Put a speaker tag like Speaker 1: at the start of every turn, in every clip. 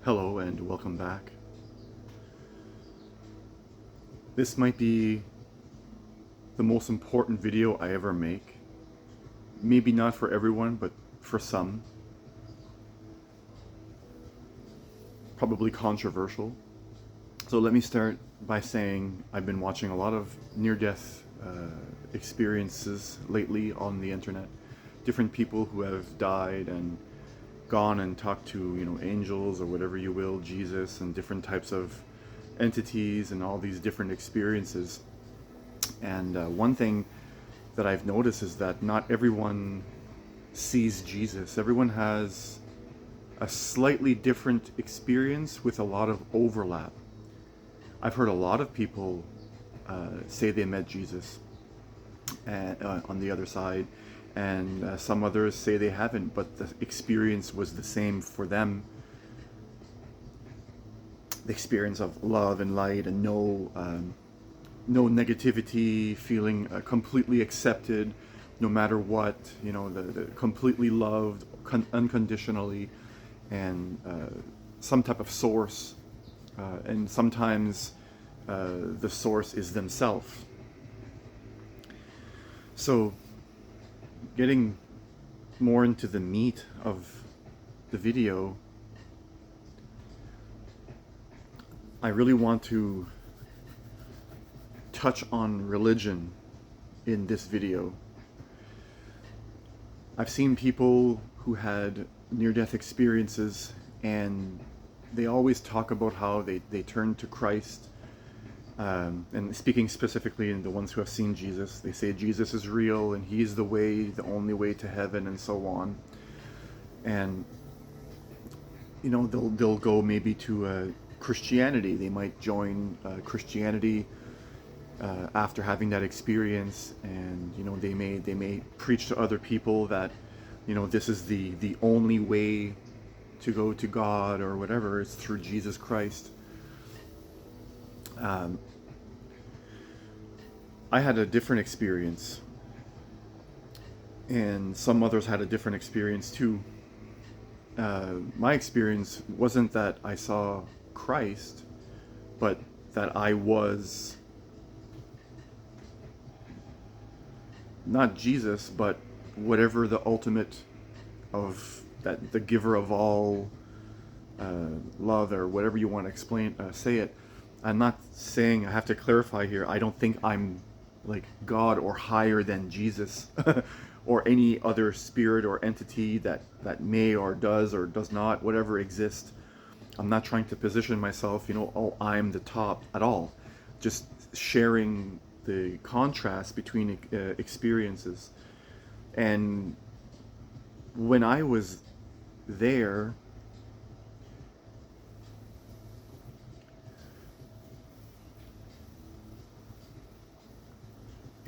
Speaker 1: Hello and welcome back. This might be the most important video I ever make. Maybe not for everyone, but for some. Probably controversial. So let me start by saying I've been watching a lot of near-death experiences lately on the internet. Different people who have died and gone and talked to, angels or whatever you will, Jesus, and different types of entities and all these different experiences. And one thing that I've noticed is that not everyone sees Jesus. Everyone has a slightly different experience with a lot of overlap. I've heard a lot of people say they met Jesus on the other side, and some others say they haven't, but the experience was the same for them. The experience of love and light and no negativity, feeling completely accepted no matter what, the completely loved unconditionally, and some type of source, and sometimes the source is themselves. So getting more into the meat of the video, I really want to touch on religion in this video. I've seen people who had near-death experiences, and they always talk about how they turned to Christ. And speaking specifically in the ones who have seen Jesus, they say Jesus is real and he's the way, the only way to heaven, and so on. And they'll go maybe to Christianity. They might join Christianity after having that experience, and they may preach to other people that this is the only way to go to God or whatever. It's through Jesus Christ. I had a different experience, and some others had a different experience too. My experience wasn't that I saw Christ, but that I was not Jesus, but whatever the ultimate of that, the giver of all love, or whatever you want to say it. I'm not saying, I have to clarify here, I don't think I'm like God or higher than Jesus or any other spirit or entity that may or does not, whatever exists. I'm not trying to position myself, oh, I'm the top at all. Just sharing the contrast between experiences. And when I was there,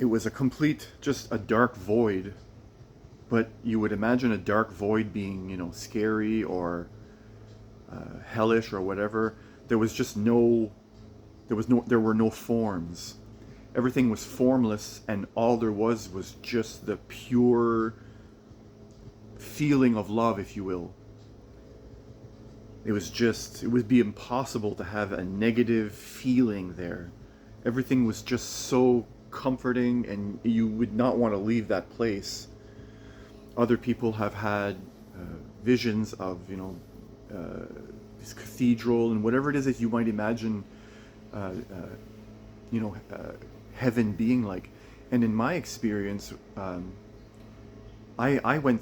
Speaker 1: it was a complete, just a dark void. But you would imagine a dark void being, scary or hellish or whatever. There were no forms. Everything was formless, and all there was just the pure feeling of love, if you will. It would be impossible to have a negative feeling there. Everything was just so comforting, and you would not want to leave that place. Other people have had visions of, this cathedral and whatever it is that you might imagine, heaven being like. And in my experience, I went,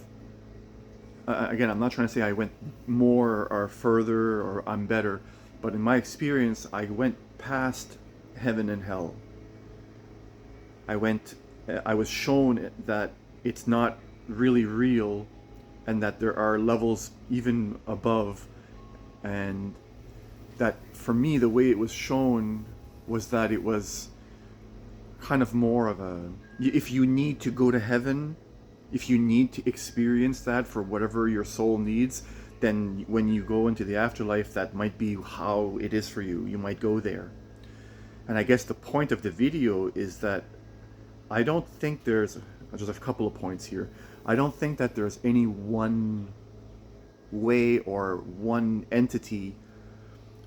Speaker 1: again, I'm not trying to say I went more or further or I'm better, but in my experience, I went past heaven and hell. I was shown that it's not really real, and that there are levels even above, and that for me, the way it was shown was that it was kind of more of a, if you need to go to heaven, if you need to experience that for whatever your soul needs, then when you go into the afterlife, that might be how it is for you. You might go there. And I guess the point of the video is that I don't think there's just a couple of points here. I don't think that there's any one way or one entity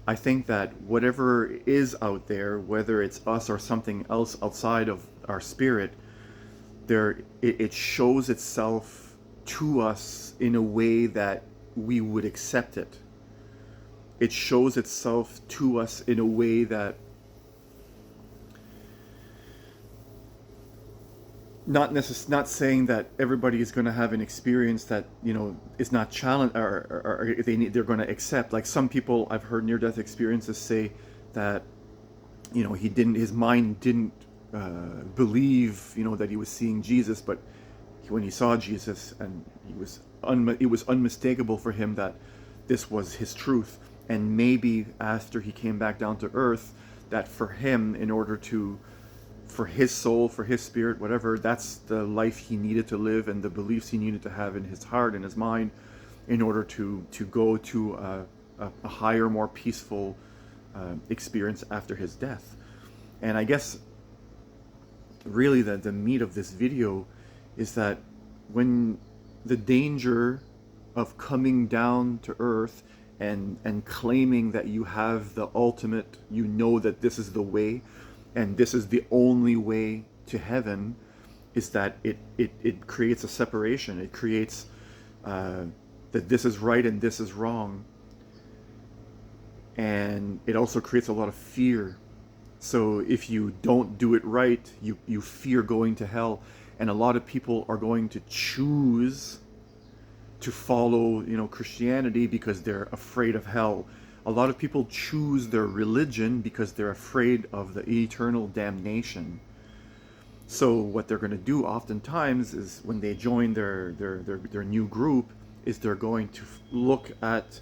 Speaker 1: I think that whatever is out there, whether it's us or something else outside of our spirit, it shows itself to us in a way that we would accept it. It shows itself to us in a way that not saying that everybody is going to have an experience that is not challenge or they're going to accept. Like some people I've heard near death experiences say that his mind didn't believe that he was seeing Jesus, but when he saw Jesus, and it was unmistakable for him that this was his truth. And maybe after he came back down to earth, that for him, in order to, for his soul, for his spirit, whatever, that's the life he needed to live and the beliefs he needed to have in his heart and his mind in order to go to a higher, more peaceful experience after his death. And I guess really the meat of this video is that when the danger of coming down to earth and claiming that you have the ultimate, that this is the way and this is the only way to heaven, is that it creates a separation. It creates that this is right and this is wrong. And it also creates a lot of fear. So if you don't do it right, you fear going to hell. And a lot of people are going to choose to follow, Christianity because they're afraid of hell. A lot of people choose their religion because they're afraid of the eternal damnation. So what they're going to do oftentimes is when they join their new group is they're going to look at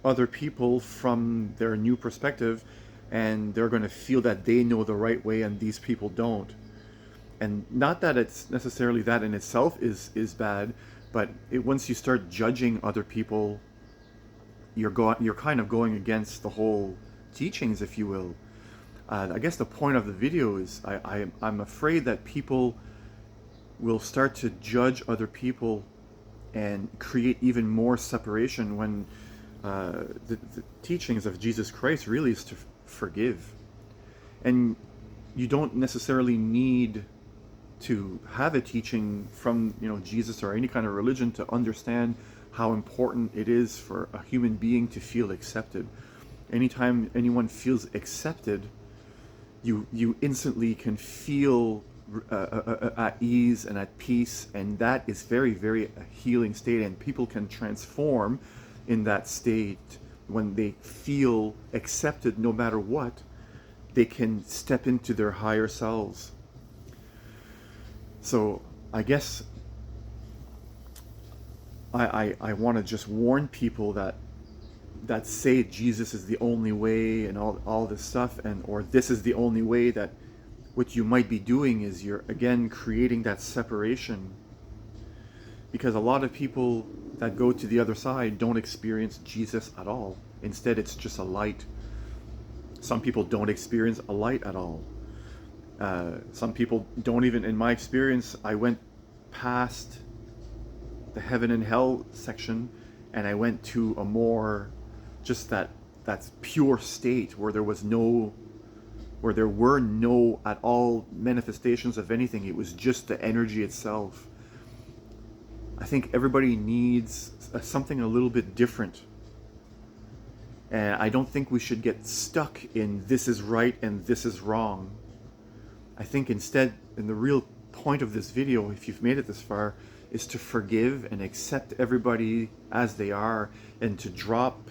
Speaker 1: other people from their new perspective, and they're going to feel that they know the right way and these people don't. And not that it's necessarily that in itself is bad, but once you start judging other people, you're kind of going against the whole teachings, if you will. I guess the point of the video is I'm afraid that people will start to judge other people and create even more separation when the teachings of Jesus Christ really is to forgive. And you don't necessarily need to have a teaching from Jesus or any kind of religion to understand how important it is for a human being to feel accepted. Anytime anyone feels accepted, you instantly can feel at ease and at peace, and that is very, very a healing state, and people can transform in that state when they feel accepted. No matter what, they can step into their higher selves. So I guess I want to just warn people that say Jesus is the only way and all this stuff, or this is the only way, that what you might be doing is you're again creating that separation, because a lot of people that go to the other side don't experience Jesus at all. Instead, it's just a light. Some people don't experience a light at all. Some people don't even, in my experience, I went past the heaven and hell section and I went to a more just that's pure state where there were no at all manifestations of anything. It was just the energy itself. I think everybody needs something a little bit different. And I don't think we should get stuck in this is right and this is wrong. I think instead, and the real point of this video, if you've made it this far, is to forgive and accept everybody as they are, and to drop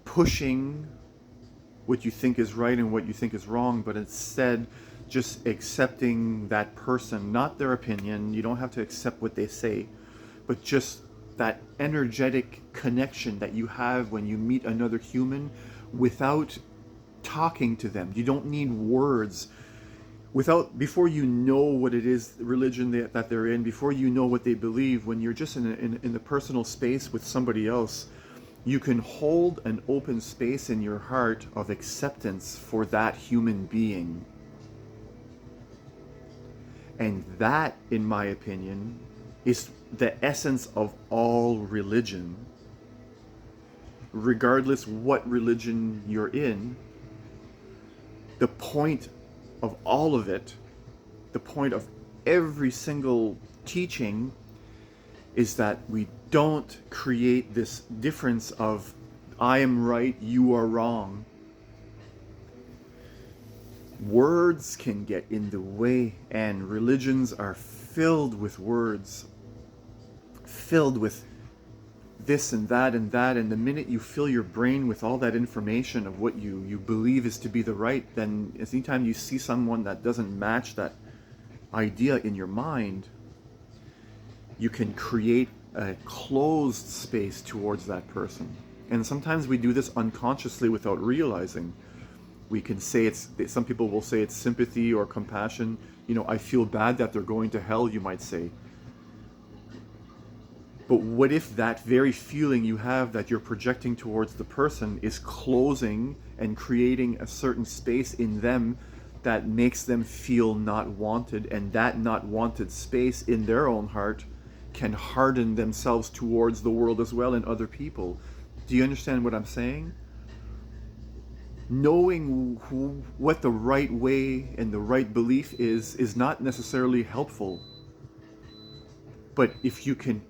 Speaker 1: pushing what you think is right and what you think is wrong, but instead just accepting that person, not their opinion. You don't have to accept what they say, but just that energetic connection that you have when you meet another human without talking to them. You don't need words. Before you know what it is, religion that they're in, before you know what they believe, when you're just in the personal space with somebody else, you can hold an open space in your heart of acceptance for that human being. And that, in my opinion, is the essence of all religion. regardless what religion you're in, the point of all of it, the point of every single teaching, is that we don't create this difference of I am right, you are wrong. Words can get in the way, and religions are filled with words, filled with this and that and that, and the minute you fill your brain with all that information of what you believe is to be the right, then anytime you see someone that doesn't match that idea in your mind, you can create a closed space towards that person. And sometimes we do this unconsciously without realizing. We can say some people will say it's sympathy or compassion. I feel bad that they're going to hell, you might say. But what if that very feeling you have that you're projecting towards the person is closing and creating a certain space in them that makes them feel not wanted, and that not wanted space in their own heart can harden themselves towards the world as well and other people. Do you understand what I'm saying? Knowing what the right way and the right belief is not necessarily helpful. But if you can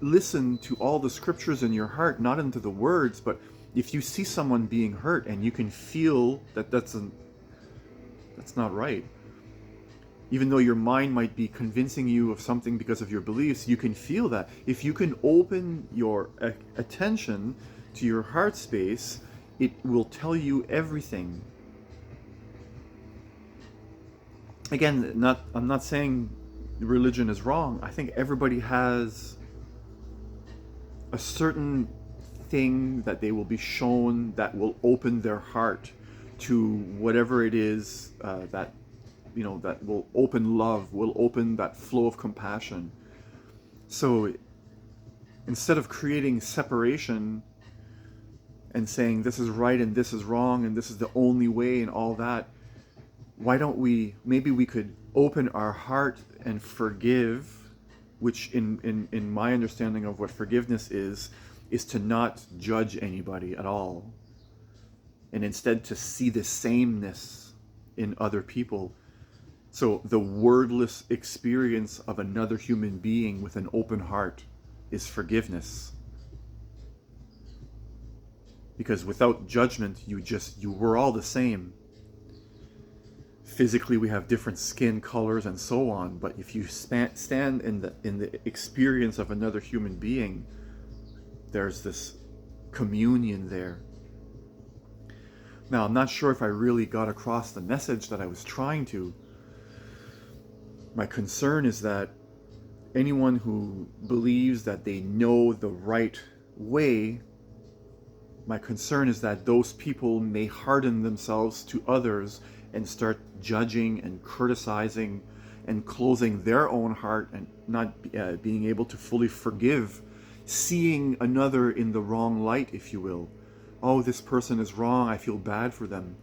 Speaker 1: listen to all the scriptures in your heart, not into the words, but if you see someone being hurt and you can feel that that's not right, even though your mind might be convincing you of something because of your beliefs, you can feel that. If you can open your attention to your heart space, it will tell you everything. Again, I'm not saying religion is wrong. I think everybody has a certain thing that they will be shown that will open their heart to whatever it is that will open love, will open that flow of compassion. So instead of creating separation and saying this is right and this is wrong and this is the only way and all that, maybe we could open our heart and forgive, which in my understanding of what forgiveness is to not judge anybody at all, and instead to see the sameness in other people. So the wordless experience of another human being with an open heart is forgiveness. Because without judgment, we're all the same. Physically, we have different skin colors and so on, but if you stand in the experience of another human being, there's this communion there. Now, I'm not sure if I really got across the message that I was trying to. My concern is that anyone who believes that they know the right way, my concern is that those people may harden themselves to others and start judging and criticizing and closing their own heart and not being able to fully forgive, seeing another in the wrong light, if you will. Oh, this person is wrong, I feel bad for them.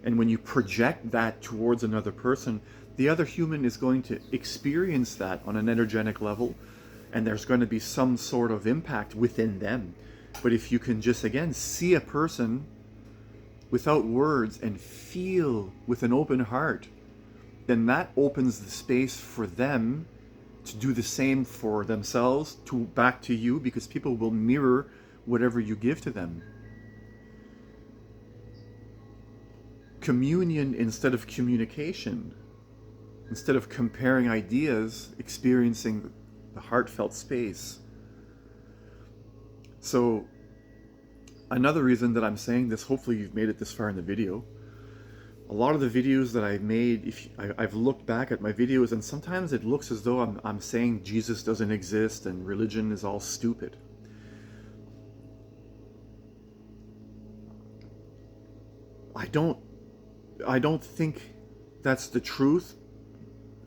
Speaker 1: And when you project that towards another person, the other human is going to experience that on an energetic level, and there's going to be some sort of impact within them. But if you can just, again, see a person without words and feel with an open heart, then that opens the space for them to do the same for themselves, back to you, because people will mirror whatever you give to them. Communion instead of communication, instead of comparing ideas, experiencing the heartfelt space. So another reason that I'm saying this, hopefully you've made it this far in the video, a lot of the videos that I've made, I've looked back at my videos, and sometimes it looks as though I'm saying Jesus doesn't exist and religion is all stupid. I don't think that's the truth.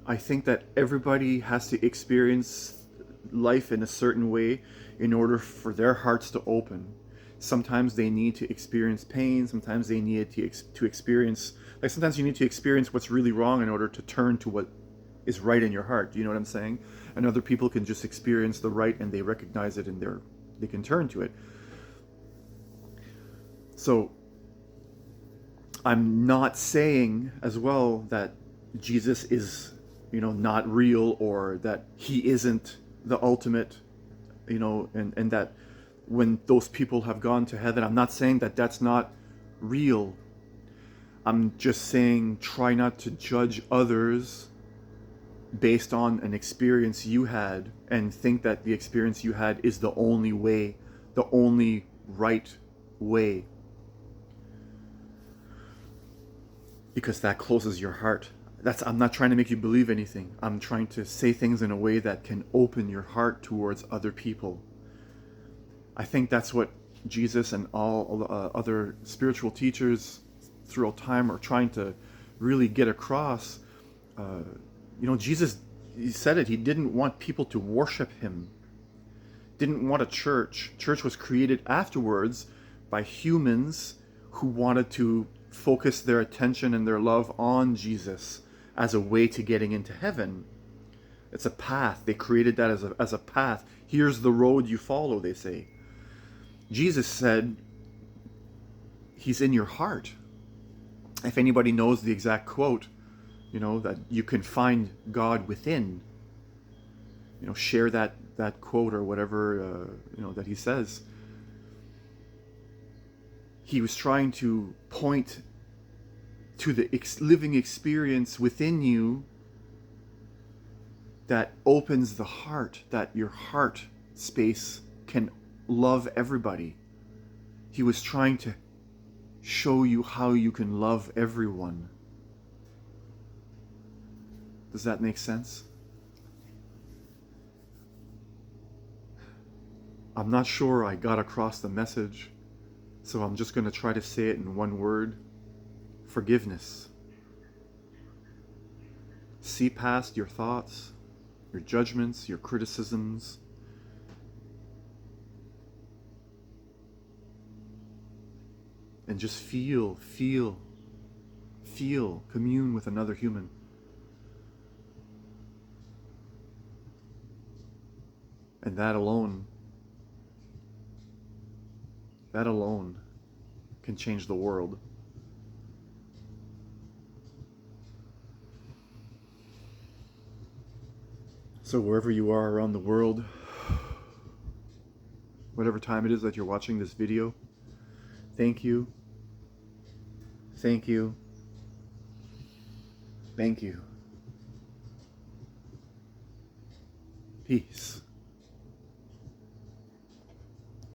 Speaker 1: I think that everybody has to experience life in a certain way in order for their hearts to open. Sometimes they need to experience pain, sometimes they need to experience, like sometimes you need to experience what's really wrong in order to turn to what is right in your heart. Do you know what I'm saying? And other people can just experience the right and they recognize it and they can turn to it. So I'm not saying as well that Jesus is, not real, or that he isn't the ultimate, and that when those people have gone to heaven, I'm not saying that that's not real. I'm just saying try not to judge others based on an experience you had and think that the experience you had is the only way, the only right way, because that closes your heart. I'm not trying to make you believe anything. I'm trying to say things in a way that can open your heart towards other people. I think that's what Jesus and all other spiritual teachers throughout time are trying to really get across. Jesus, he said it. He didn't want people to worship him. Didn't want a church. Church was created afterwards by humans who wanted to focus their attention and their love on Jesus as a way to getting into heaven. It's a path. They created that as a path. Here's the road you follow, they say. Jesus said, he's in your heart. If anybody knows the exact quote, that you can find God within, share that quote or whatever, that he says. He was trying to point to the living experience within you that opens the heart, that your heart space can love everybody. He was trying to show you how you can love everyone. Does that make sense? I'm not sure I got across the message, so I'm just going to try to say it in one word: forgiveness. See past your thoughts, your judgments, your criticisms, and just feel, commune with another human. And that alone can change the world. So wherever you are around the world, whatever time it is that you're watching this video, thank you. Thank you. Thank you. Peace.